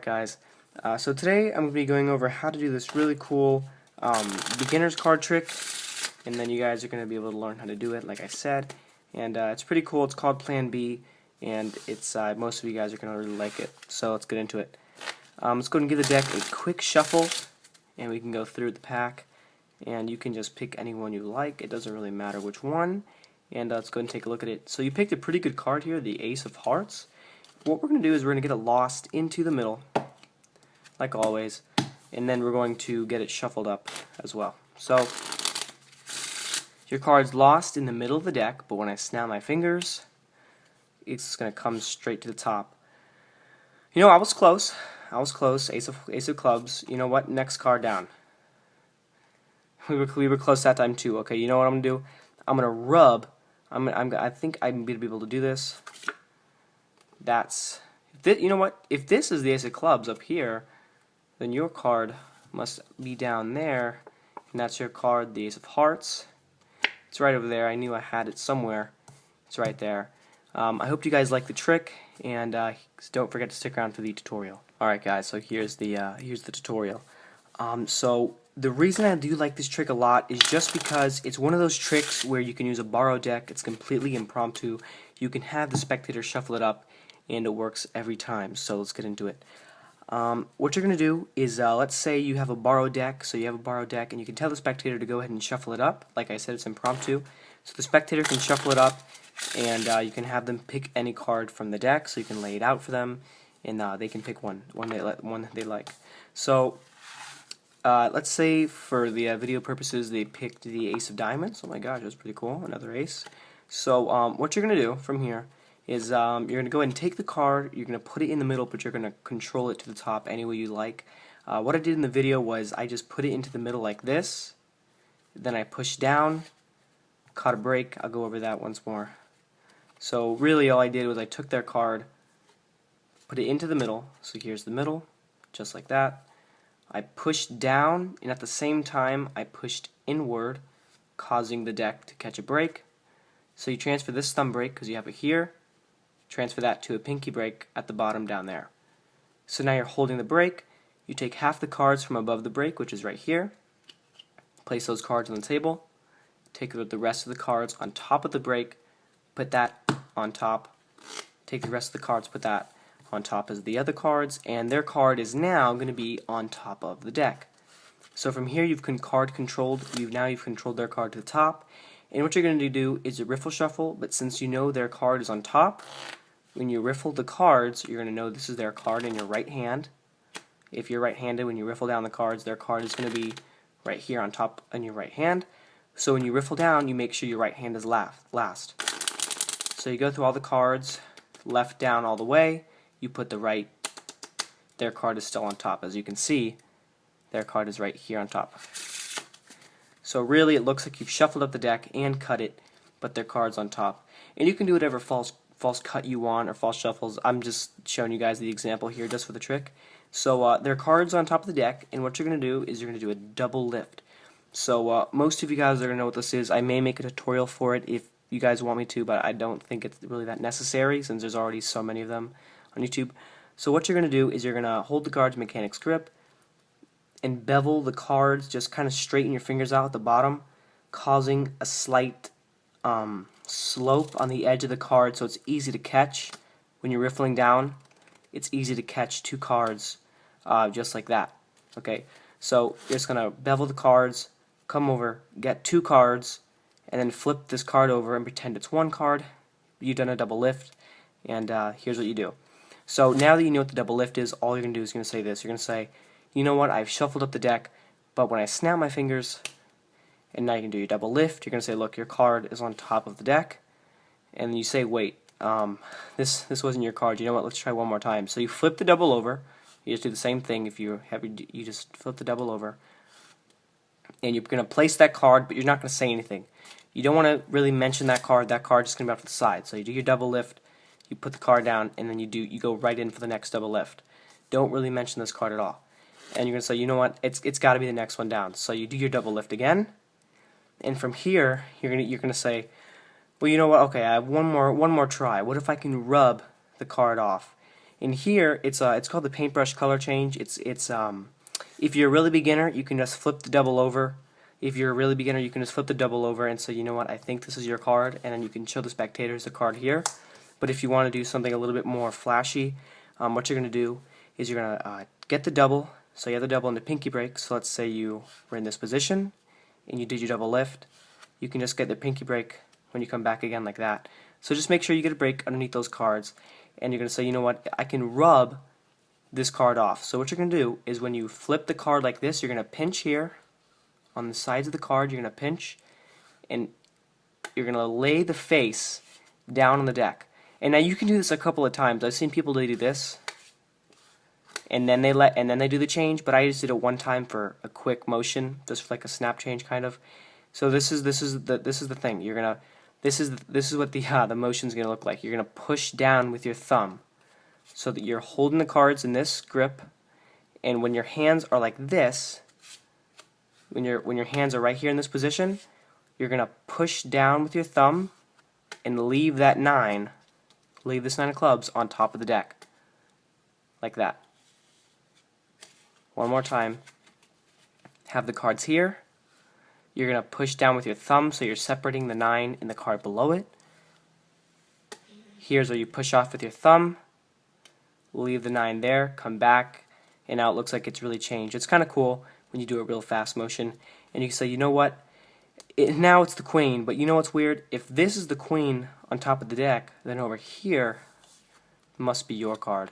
Alright guys, so today I'm going to be going over how to do this really cool beginner's card trick, and then you guys are going to be able to learn how to do it like I said, and it's pretty cool. It's called Plan B, and it's most of you guys are going to really like it, so let's get into it. Let's go ahead and give the deck a quick shuffle, and we can go through the pack, and you can just pick any one you like. It doesn't really matter which one, and let's go ahead and take a look at it. So you picked a pretty good card here, the Ace of Hearts. What we're going to do is we're going to get it lost into the middle, like always, and then we're going to get it shuffled up as well. So your card's lost in the middle of the deck, but when I snap my fingers, it's going to come straight to the top. You know, I was close. Ace of clubs. You know what? Next card down. We were close that time too. Okay, you know what I'm gonna do? I'm gonna rub. I think I'm gonna be able to do this. You know what? If this is the Ace of Clubs up here, then your card must be down there, and that's your card, the Ace of Hearts. It's right over there. I knew I had it somewhere. It's right there. I hope you guys like the trick, and don't forget to stick around for the tutorial. Alright guys, so here's the tutorial. So the reason I do like this trick a lot is just because it's one of those tricks where you can use a borrowed deck. It's completely impromptu. You can have the spectator shuffle it up, and it works every time. So let's get into it. What you're going to do is, let's say you have a borrowed deck, so you have a borrowed deck, and you can tell the spectator to go ahead and shuffle it up. Like I said, it's impromptu. So the spectator can shuffle it up, and you can have them pick any card from the deck, so you can lay it out for them, and they can pick one that they like. So let's say for the video purposes they picked the Ace of Diamonds. Oh my gosh, that's pretty cool, another ace. So what you're going to do from here is you're going to go ahead and take the card, you're going to put it in the middle, but you're going to control it to the top any way you like. What I did in the video was I just put it into the middle like this, then I pushed down, caught a break. I'll go over that once more. So really all I did was I took their card, put it into the middle, so here's the middle, just like that. I pushed down, and at the same time I pushed inward, causing the deck to catch a break. So you transfer this thumb break, because you have it here, transfer that to a pinky break at the bottom down there. So now you're holding the break. You take half the cards from above the break, which is right here, place those cards on the table, take the rest of the cards on top of the break, put that on top, take the rest of the cards, put that on top as the other cards, and their card is now going to be on top of the deck. So from here you've controlled their card to the top, and what you're going to do is a riffle shuffle, but since you know their card is on top, when you riffle the cards, you're going to know this is their card in your right hand. If you're right-handed, when you riffle down the cards, their card is going to be right here on top in your right hand. So when you riffle down, you make sure your right hand is last. So you go through all the cards, left down all the way, you put the right, their card is still on top. As you can see, their card is right here on top. So really it looks like you've shuffled up the deck and cut it, but their card's on top. And you can do whatever false cut you want or false shuffles. I'm just showing you guys the example here just for the trick. So their card's on top of the deck, and what you're going to do is you're going to do a double lift. So most of you guys are going to know what this is. I may make a tutorial for it if you guys want me to, but I don't think it's really that necessary since there's already so many of them on YouTube. So what you're going to do is you're going to hold the card's mechanics grip and bevel the cards, just kind of straighten your fingers out at the bottom, causing a slight slope on the edge of the card so it's easy to catch. When you're riffling down, it's easy to catch two cards just like that. Okay, so you're just going to bevel the cards, come over, get two cards, and then flip this card over and pretend it's one card. You've done a double lift, and here's what you do. So now that you know what the double lift is, all you're going to do is you're going to say this. You're going to say, you know what, I've shuffled up the deck, but when I snap my fingers, and now you can do your double lift, you're going to say, look, your card is on top of the deck, and you say, wait, this wasn't your card. You know what, let's try one more time. So you flip the double over. You just do the same thing. If you just flip the double over, and you're going to place that card, but you're not going to say anything. You don't want to really mention that card. That card's just going to be off to the side. So you do your double lift, you put the card down, and then you go right in for the next double lift. Don't really mention this card at all. And you're going to say, you know what, it's got to be the next one down. So you do your double lift again, and from here you're going to say, well, you know what, okay, I have one more try. What if I can rub the card off? In here, it's called the paintbrush color change. If you're a really beginner, you can just flip the double over. If you're a really beginner, you can just flip the double over and say, you know what, I think this is your card, and then you can show the spectators the card here. But if you want to do something a little bit more flashy, what you're going to do is you're going to get the double. So you have the double in the pinky break. So let's say you were in this position and you did your double lift. You can just get the pinky break when you come back again like that. So just make sure you get a break underneath those cards, and you're going to say, you know what, I can rub this card off. So what you're going to do is when you flip the card like this, you're going to pinch here on the sides of the card. You're going to pinch, and you're going to lay the face down on the deck. And now you can do this a couple of times. I've seen people do this, and then they do the change. But I just did it one time for a quick motion, just like a snap change kind of. So this is the thing. You're gonna this is what the motion's gonna look like. You're gonna push down with your thumb, so that you're holding the cards in this grip, and when your hands are like this, when your hands are right here in this position, you're gonna push down with your thumb and leave this 9 of clubs on top of the deck, like that. One more time. Have the cards here. You're gonna push down with your thumb, so you're separating the 9 and the card below it. Here's where you push off with your thumb. Leave the 9 there, come back, and now it looks like it's really changed. It's kind of cool when you do a real fast motion. And you can say, you know what, now it's the queen, but you know what's weird? If this is the queen on top of the deck, then over here must be your card.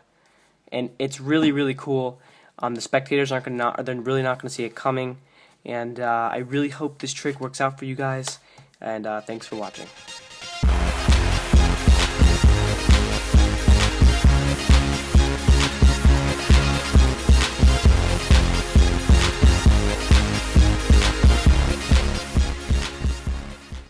And it's really, really cool. The spectators they're really not going to see it coming. And I really hope this trick works out for you guys. And thanks for watching.